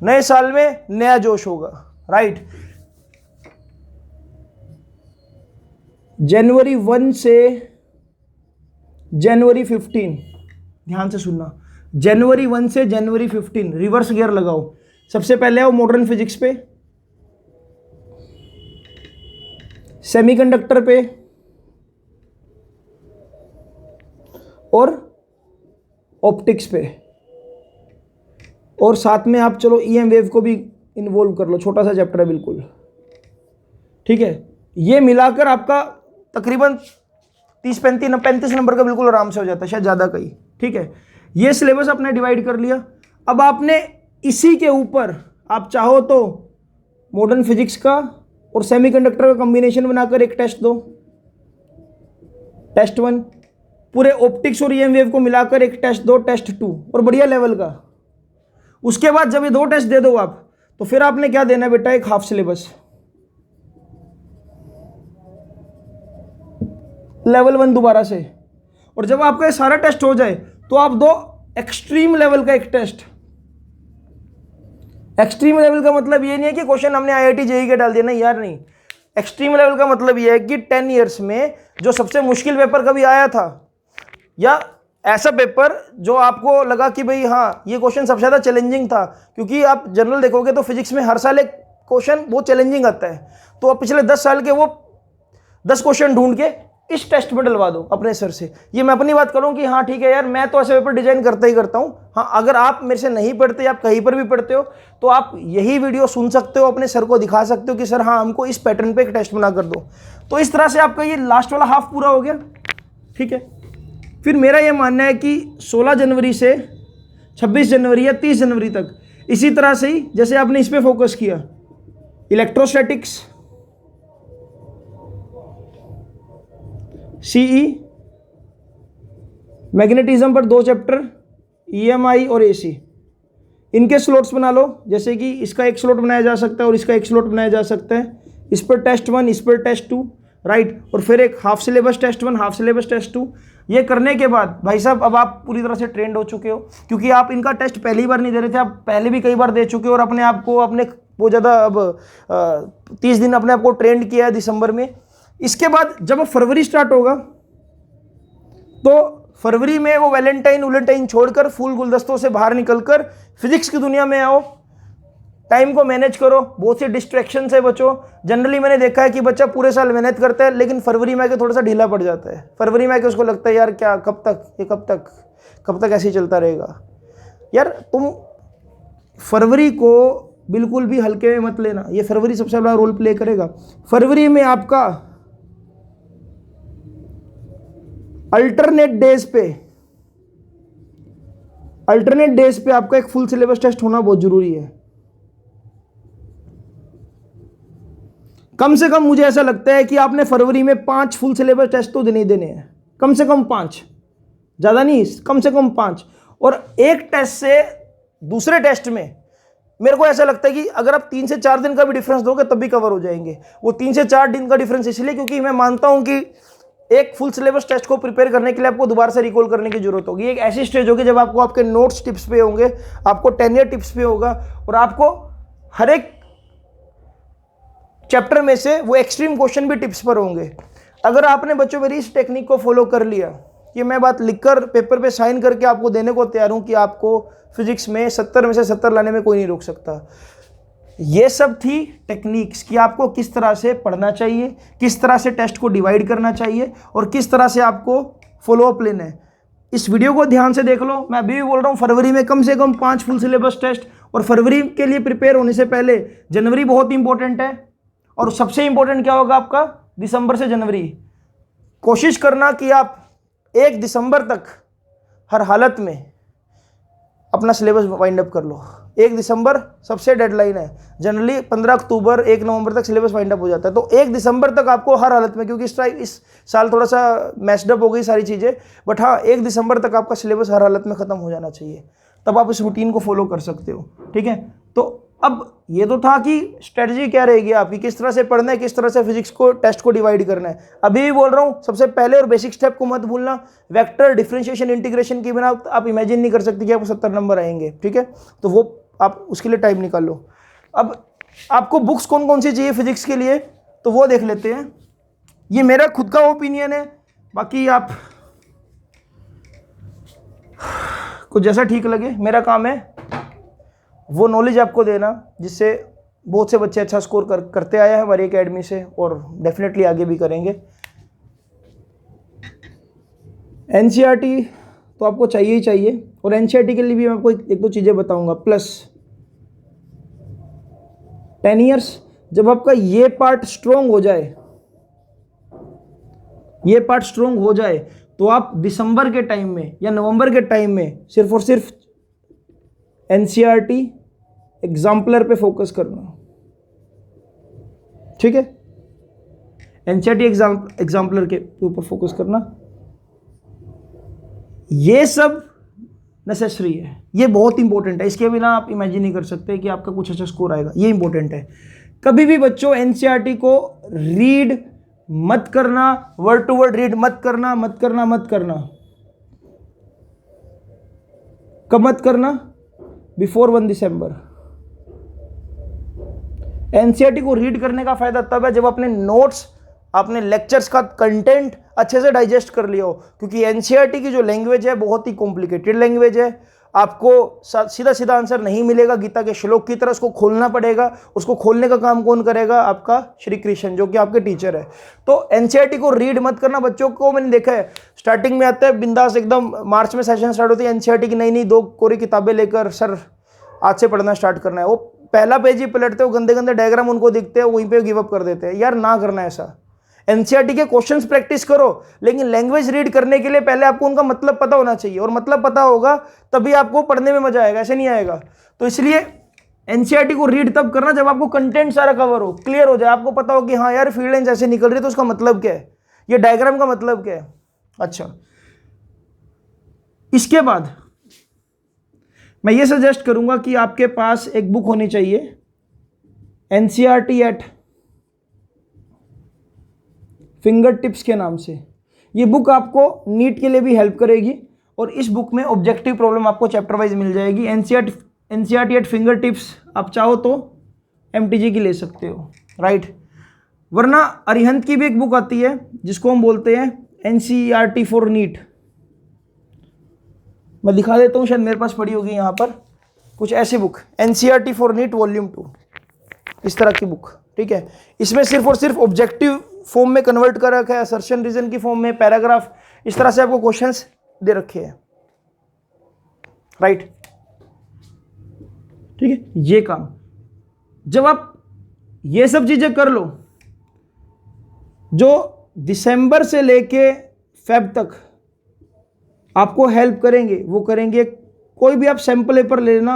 नए साल में नया जोश होगा, राइट। जनवरी 1 से जनवरी 15, ध्यान से सुनना, जनवरी 1 से जनवरी 15 रिवर्स गियर लगाओ। सबसे पहले आओ मॉडर्न फिजिक्स पे, सेमीकंडक्टर पे और ऑप्टिक्स पे, और साथ में आप चलो ईएम वेव को भी इन्वॉल्व कर लो, छोटा सा चैप्टर है बिल्कुल, ठीक है। ये मिलाकर आपका तकरीबन 30-35 नंबर का बिल्कुल आराम से हो जाता है, शायद ज़्यादा कहीं, ठीक है। ये सिलेबस आपने डिवाइड कर लिया। अब आपने इसी के ऊपर आप चाहो तो मॉडर्न फिजिक्स का और सेमीकंडक्टर का कॉम्बिनेशन बनाकर एक टेस्ट दो, टेस्ट 1। पूरे ऑप्टिक्स और ईएम वेव को मिलाकर एक टेस्ट दो, टेस्ट 2, और बढ़िया लेवल का। उसके बाद जब ये 2 टेस्ट दे दो आप, तो फिर आपने क्या देना है बेटा, एक हाफ सिलेबस, लेवल 1 दोबारा से। और जब आपका ये सारा टेस्ट हो जाए तो आप दो एक्सट्रीम लेवल का एक टेस्ट। एक्सट्रीम लेवल का मतलब ये नहीं है कि क्वेश्चन हमने आईआईटी जेईई के डाल दिया, नहीं यार, नहीं। एक्सट्रीम लेवल का मतलब ये है कि 10 ईयर्स में जो सबसे मुश्किल पेपर कभी आया था, या ऐसा पेपर जो आपको लगा कि भाई हाँ ये क्वेश्चन सबसे ज़्यादा चैलेंजिंग था, क्योंकि आप जनरल देखोगे तो फिजिक्स में हर साल एक क्वेश्चन बहुत चैलेंजिंग आता है। तो आप पिछले 10 साल के वो 10 क्वेश्चन ढूंढ के इस टेस्ट में डलवा दो अपने सर से। ये मैं अपनी बात करूं कि हाँ ठीक है यार, मैं तो ऐसे पेपर डिजाइन करता ही करता हूं। हाँ, अगर आप मेरे से नहीं पढ़ते, आप कहीं पर भी पढ़ते हो, तो आप यही वीडियो सुन सकते हो, अपने सर को दिखा सकते हो कि सर हाँ हमको इस पैटर्न पे एक टेस्ट बना कर दो। तो इस तरह से आपका ये लास्ट वाला हाफ पूरा हो गया। ठीक है, फिर मेरा ये मानना है कि 16 जनवरी से 26 जनवरी या 30 जनवरी तक इसी तरह से ही जैसे आपने इस पे फोकस किया, इलेक्ट्रोस्टैटिक्स, सीई, मैग्नेटिज्म पर 2 चैप्टर, ईएमआई और एसी, इनके स्लॉट्स बना लो। जैसे कि इसका एक स्लॉट बनाया जा सकता है और इसका एक स्लॉट बनाया जा सकता है। इस पर टेस्ट 1, इस पर टेस्ट 2, राइट, और फिर एक half syllabus test 1, half syllabus test 2। ये करने के बाद भाई साहब अब आप पूरी तरह से ट्रेंड हो चुके हो, क्योंकि आप इनका टेस्ट पहली बार नहीं दे रहे थे, आप पहले भी कई बार दे चुके हो और अपने आप को अपने बहुत ज़्यादा अब 30 दिन अपने आप को ट्रेंड किया है दिसंबर में। इसके बाद जब फरवरी स्टार्ट होगा तो फरवरी में वो वैलेंटाइन छोड़कर फूल गुलदस्तों से बाहर निकलकर फिजिक्स की दुनिया में आओ। टाइम को मैनेज करो, बहुत से डिस्ट्रैक्शन से बचो। जनरली मैंने देखा है कि बच्चा पूरे साल मेहनत करता है लेकिन फरवरी में आके थोड़ा सा ढीला पड़ जाता है। फरवरी में आके उसको लगता है यार क्या कब तक ऐसे ही चलता रहेगा। यार तुम फरवरी को बिल्कुल भी हल्के में मत लेना, ये फरवरी सबसे बड़ा रोल प्ले करेगा। फरवरी में आपका अल्टरनेट डेज पे आपका एक फुल सिलेबस टेस्ट होना बहुत जरूरी है। कम से कम मुझे ऐसा लगता है कि आपने फरवरी में 5 फुल सिलेबस टेस्ट तो देने ही देने हैं, कम से कम 5, ज़्यादा नहीं, कम से कम 5। और एक टेस्ट से दूसरे टेस्ट में मेरे को ऐसा लगता है कि अगर आप 3 से 4 दिन का भी डिफरेंस दोगे तब भी कवर हो जाएंगे। वो 3 से 4 दिन का डिफरेंस इसलिए क्योंकि मैं मानता हूं कि एक फुल सिलेबस टेस्ट को प्रिपेयर करने के लिए आपको दोबारा से रिकॉल करने की जरूरत होगी। एक ऐसी स्टेज होगी जब आपको आपके नोट्स टिप्स पे होंगे, आपको टेनियर टिप्स पे होगा और आपको हर एक चैप्टर में से वो एक्सट्रीम क्वेश्चन भी टिप्स पर होंगे। अगर आपने बच्चों मेरी इस टेक्निक को फॉलो कर लिया कि मैं बात लिखकर पेपर पे साइन करके आपको देने को तैयार हूं कि आपको फिजिक्स में 70 में से 70 लाने में कोई नहीं रोक सकता। ये सब थी टेक्निक्स कि आपको किस तरह से पढ़ना चाहिए, किस तरह से टेस्ट को डिवाइड करना चाहिए और किस तरह से आपको फॉलोअप लेना है। इस वीडियो को ध्यान से देख लो। मैं अभी भी बोल रहा हूँ फरवरी में कम से कम 5 फुल सिलेबस टेस्ट, और फरवरी के लिए प्रिपेयर होने से पहले जनवरी बहुत इंपॉर्टेंट है। और सबसे इंपॉर्टेंट क्या होगा आपका, दिसंबर से जनवरी। कोशिश करना कि आप 1 दिसंबर तक हर हालत में अपना सिलेबस वाइंड अप कर लो। 1 दिसंबर सबसे डेडलाइन है। जनरली 15 अक्टूबर 1 नवंबर तक सिलेबस वाइंड अप हो जाता है, तो 1 दिसंबर तक आपको हर हालत में, क्योंकि इस साल थोड़ा सा मैस्ड अप हो गई सारी चीज़ें, बट हाँ 1 दिसंबर तक आपका सिलेबस हर हालत में ख़त्म हो जाना चाहिए, तब आप इस रूटीन को फॉलो कर सकते हो। ठीक है, तो अब ये तो था कि स्ट्रेटजी क्या रहेगी आपकी, किस तरह से पढ़ना है, किस तरह से फिजिक्स को टेस्ट को डिवाइड करना है। अभी भी बोल रहा हूँ सबसे पहले और बेसिक स्टेप को मत भूलना। वेक्टर डिफरेंशिएशन इंटीग्रेशन की बिना आप इमेजिन नहीं कर सकते कि आपको 70 नंबर आएंगे। ठीक है, तो वो आप उसके लिए टाइम निकाल लो। अब आपको बुक्स कौन कौन सी चाहिए फिजिक्स के लिए तो वो देख लेते हैं। ये मेरा खुद का ओपिनियन है, बाकी आप कुछ जैसा ठीक लगे। मेरा काम है वो नॉलेज आपको देना जिससे बहुत से बच्चे अच्छा स्कोर करते आए हैं हमारी एकेडमी से और डेफिनेटली आगे भी करेंगे। एनसीईआरटी तो आपको चाहिए ही चाहिए, और एनसीईआरटी के लिए भी मैं आपको एक दो चीज़ें बताऊंगा। प्लस 10 ईयर्स, जब आपका ये पार्ट स्ट्रोंग हो जाए, तो आप दिसंबर के टाइम में या नवंबर के टाइम में सिर्फ और सिर्फ एनसीईआरटी एग्जाम्पलर पे फोकस करना। ठीक है, एनसीईआरटी एग्जाम्पलर के ऊपर फोकस करना। ये सब नेसेसरी है, ये बहुत इंपॉर्टेंट है। इसके बिना आप इमेजिन नहीं कर सकते कि आपका कुछ अच्छा स्कोर आएगा। ये इंपॉर्टेंट है। कभी भी बच्चों एनसीईआरटी को रीड मत करना, वर्ड टू वर्ड रीड मत करना। कब मत करना? बिफोर 1 दिसंबर। एनसीईआरटी को रीड करने का फायदा तब है जब अपने नोट्स, आपने लेक्चर्स का कंटेंट अच्छे से डाइजेस्ट कर लिया हो, क्योंकि एनसीईआरटी की जो लैंग्वेज है बहुत ही कॉम्प्लिकेटेड लैंग्वेज है। आपको सीधा सीधा आंसर नहीं मिलेगा गीता के श्लोक की तरह, उसको खोलना पड़ेगा। उसको खोलने का काम कौन करेगा? आपका श्री कृष्ण, जो कि आपके टीचर है। तो एनसीईआरटी को रीड मत करना बच्चों को। मैंने देखा है स्टार्टिंग में आता है बिंदास एकदम, मार्च में सेशन स्टार्ट होती है, एनसीईआरटी की नई नई 2 कोरी किताबें लेकर सर आज से पढ़ना स्टार्ट करना है। वो पहला पेज ही पलटते हो, गंदे गंदे डायग्राम उनको दिखते हैं, वहीं पे गिव अप कर देते हैं। यार ना करना ऐसा। एनसीईआरटी के क्वेश्चंस प्रैक्टिस करो, लेकिन लैंग्वेज रीड करने के लिए पहले आपको उनका मतलब पता होना चाहिए, और मतलब पता होगा तभी आपको पढ़ने में मजा आएगा, ऐसे नहीं आएगा। तो इसलिए एनसीईआरटी को रीड तब करना जब आपको कंटेंट सारा कवर हो, क्लियर हो जाए, आपको पता हो कि हाँ यार फील्ड लाइंस ऐसे निकल रही है तो उसका मतलब क्या है, ये डायग्राम का मतलब क्या है। अच्छा, इसके बाद मैं ये सजेस्ट करूंगा कि आपके पास एक बुक होनी चाहिए, एनसीईआरटी एट फिंगर टिप्स के नाम से। ये बुक आपको नीट के लिए भी हेल्प करेगी, और इस बुक में ऑब्जेक्टिव प्रॉब्लम आपको चैप्टर वाइज मिल जाएगी। एनसीईआरटी एट फिंगर टिप्स आप चाहो तो एमटीजी की ले सकते हो, राइट। वरना अरिहंत की भी एक बुक आती है जिसको हम बोलते हैं एनसीईआरटी फॉर नीट। मैं दिखा देता हूँ, शायद मेरे पास पड़ी होगी यहाँ पर कुछ ऐसी book, NCERT for NEET volume 2, इस तरह की बुक, ठीक है। इसमें सिर्फ और सिर्फ ऑब्जेक्टिव फॉर्म में कन्वर्ट कर रखा है, असर्शन रीजन की फॉर्म में, पैराग्राफ, इस तरह से आपको क्वेश्चंस दे रखे हैं, राइट, ठीक है। ये काम जब आप ये सब चीजें कर लो, जो दिसंबर से लेके फेब तक आपको हेल्प करेंगे वो करेंगे। कोई भी आप सैंपल पेपर लेना,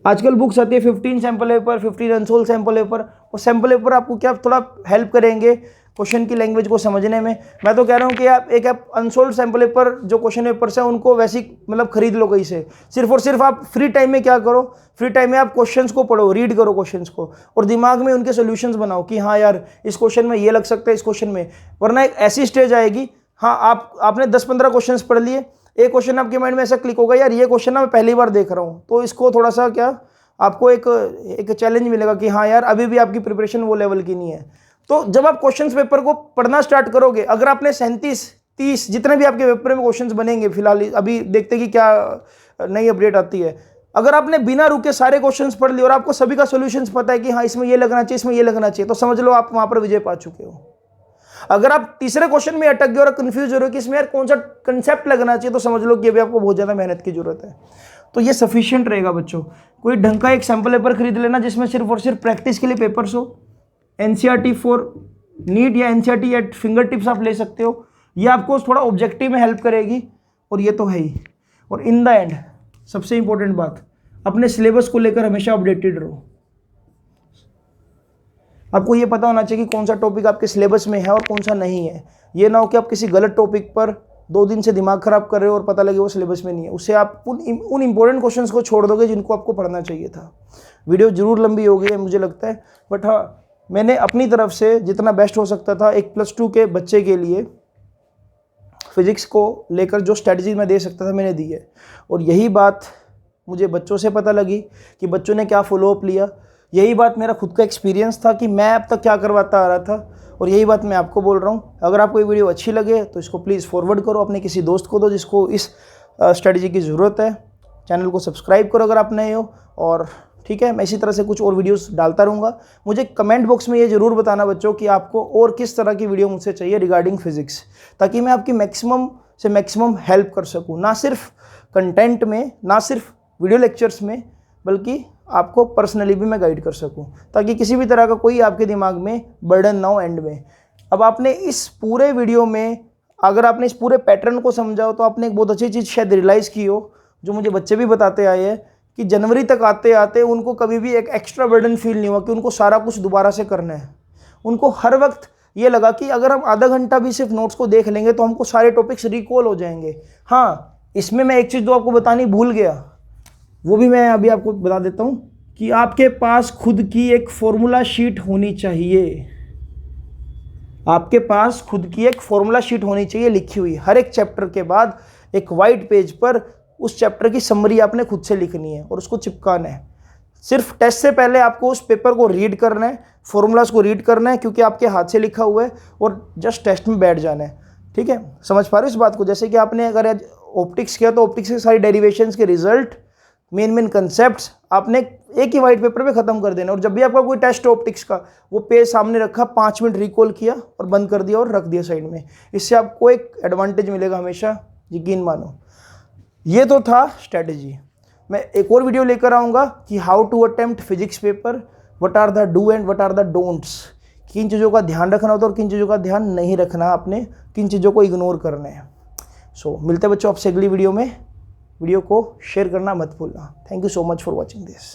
आजकल बुक्स आती है 15 sample paper, 15 unsold sample paper. वो सैंपल पेपर आपको क्या थोड़ा हेल्प करेंगे क्वेश्चन की लैंग्वेज को समझने में। मैं तो कह रहा हूँ कि आप अनसोल्ड सैंपल पेपर जो क्वेश्चन पेपर्स हैं उनको वैसे ही मतलब खरीद लो कहीं से। सिर्फ और सिर्फ आप फ्री टाइम में क्या करो, फ्री टाइम में आप क्वेश्चंस को पढ़ो, रीड करो क्वेश्चंस को, और दिमाग में उनके सोल्यूशंस बनाओ कि हाँ यार इस क्वेश्चन में ये लग सकता है, इस क्वेश्चन में। वरना एक ऐसी स्टेज आएगी, हाँ आपने 10-15 क्वेश्चन पढ़ लिए, एक क्वेश्चन आपके माइंड में ऐसा क्लिक होगा यार ये क्वेश्चन ना मैं पहली बार देख रहा हूँ, तो इसको थोड़ा सा क्या आपको एक चैलेंज मिलेगा कि हाँ यार अभी भी आपकी प्रिपरेशन वो लेवल की नहीं है। तो जब आप क्वेश्चंस पेपर को पढ़ना स्टार्ट करोगे, अगर आपने 37-30 जितने भी आपके पेपर में क्वेश्चंस बनेंगे, फिलहाल अभी देखते कि क्या नई अपडेट आती है, अगर आपने बिना रुके सारे क्वेश्चंस पढ़ लिए और आपको सभी का सॉल्यूशंस पता है कि हाँ इसमें ये लगना चाहिए, इसमें ये लगना चाहिए, तो समझ लो आप वहां पर विजय पा चुके हो। अगर आप तीसरे क्वेश्चन में अटक गए और कंफ्यूज हो रहे हो कि इसमें यार कौन सा कंसेप्ट लगना चाहिए, तो समझ लो कि अभी आपको बहुत ज़्यादा मेहनत की जरूरत है। तो ये सफिशिएंट रहेगा बच्चों। कोई ढंग का एक सैंपल पेपर खरीद लेना जिसमें सिर्फ और सिर्फ प्रैक्टिस के लिए पेपर्स हो। एनसीईआरटी फॉर नीट या एनसीईआरटी एट फिंगर टिप्स आप ले सकते हो, ये आपको थोड़ा ऑब्जेक्टिव में हेल्प करेगी, और ये तो है ही। और इन द एंड सबसे इंपॉर्टेंट बात, अपने सिलेबस को लेकर हमेशा अपडेटेड रहो। आपको ये पता होना चाहिए कि कौन सा टॉपिक आपके सिलेबस में है और कौन सा नहीं है। ये ना हो कि आप किसी गलत टॉपिक पर 2 दिन से दिमाग खराब कर रहे हो और पता लगे वो सिलेबस में नहीं है। उससे आप उन इंपॉर्टेंट क्वेश्चंस को छोड़ दोगे जिनको आपको पढ़ना चाहिए था। वीडियो जरूर लंबी हो गई है मुझे लगता है, बट हाँ मैंने अपनी तरफ से जितना बेस्ट हो सकता था एक +2 के बच्चे के लिए फिजिक्स को लेकर जो स्ट्रेटजी मैं दे सकता था मैंने दी है। और यही बात मुझे बच्चों से पता लगी कि बच्चों ने क्या फॉलोअप लिया। यही बात मेरा खुद का एक्सपीरियंस था कि मैं अब तक क्या करवाता आ रहा था, और यही बात मैं आपको बोल रहा हूँ। अगर आपको ये वीडियो अच्छी लगे तो इसको प्लीज़ फॉरवर्ड करो, अपने किसी दोस्त को दो जिसको इस स्ट्रेटजी की ज़रूरत है। चैनल को सब्सक्राइब करो अगर आप नए हो, और ठीक है मैं इसी तरह से कुछ और वीडियोस डालता रहूँगा। मुझे कमेंट बॉक्स में ये ज़रूर बताना बच्चों कि आपको और किस तरह की वीडियो मुझसे चाहिए रिगार्डिंग फिज़िक्स, ताकि मैं आपकी मैक्सिमम से मैक्सिमम हेल्प कर सकूँ, ना सिर्फ कंटेंट में, ना सिर्फ वीडियो लेक्चर्स में, बल्कि आपको पर्सनली भी मैं गाइड कर सकूं, ताकि किसी भी तरह का कोई आपके दिमाग में बर्डन ना हो एंड में। अब आपने इस पूरे वीडियो में अगर आपने इस पूरे पैटर्न को समझा हो तो आपने एक बहुत अच्छी चीज़ शायद रियलाइज़ की हो, जो मुझे बच्चे भी बताते आए हैं कि जनवरी तक आते आते उनको कभी भी एक एक्स्ट्रा बर्डन फील नहीं हुआ कि उनको सारा कुछ दोबारा से करना है। उनको हर वक्त ये लगा कि अगर हम आधा घंटा भी सिर्फ नोट्स को देख लेंगे तो हमको सारे टॉपिक्स रिकॉल हो जाएंगे। हाँ, इसमें मैं एक चीज़ जो आपको बतानी भूल गया, वो भी मैं अभी आपको बता देता हूँ कि आपके पास खुद की एक फॉर्मूला शीट होनी चाहिए। आपके पास खुद की एक फॉर्मूला शीट होनी चाहिए लिखी हुई। हर एक चैप्टर के बाद एक वाइट पेज पर उस चैप्टर की समरी आपने खुद से लिखनी है और उसको चिपकाना है। सिर्फ टेस्ट से पहले आपको उस पेपर को रीड करना है, फॉर्मूलाज को रीड करना है, क्योंकि आपके हाथ से लिखा हुआ है, और जस्ट टेस्ट में बैठ जाना है। ठीक है, समझ पा रहे हो इस बात को? जैसे कि आपने अगर ऑप्टिक्स किया तो ऑप्टिक्स के सारी डेरिवेशंस के रिजल्ट, मेन कंसेप्ट्स आपने एक ही वाइट पेपर पे खत्म कर देना। और जब भी आपका कोई टेस्ट ऑप्टिक्स का, वो पेज सामने रखा, 5 मिनट रिकॉल किया और बंद कर दिया और रख दिया साइड में। इससे आपको एक एडवांटेज मिलेगा हमेशा, यकीन मानो। ये तो था स्ट्रेटेजी। मैं एक और वीडियो लेकर आऊँगा कि how to attempt physics paper, what are the do and what are the don'ts, किन चीज़ों का ध्यान रखना होता है और किन चीज़ों का ध्यान नहीं रखना आपने, किन चीज़ों को इग्नोर करना है। सो मिलते हैं बच्चों आपसे अगली वीडियो में। वीडियो को शेयर करना मत भूलना। Thank you so much for watching this.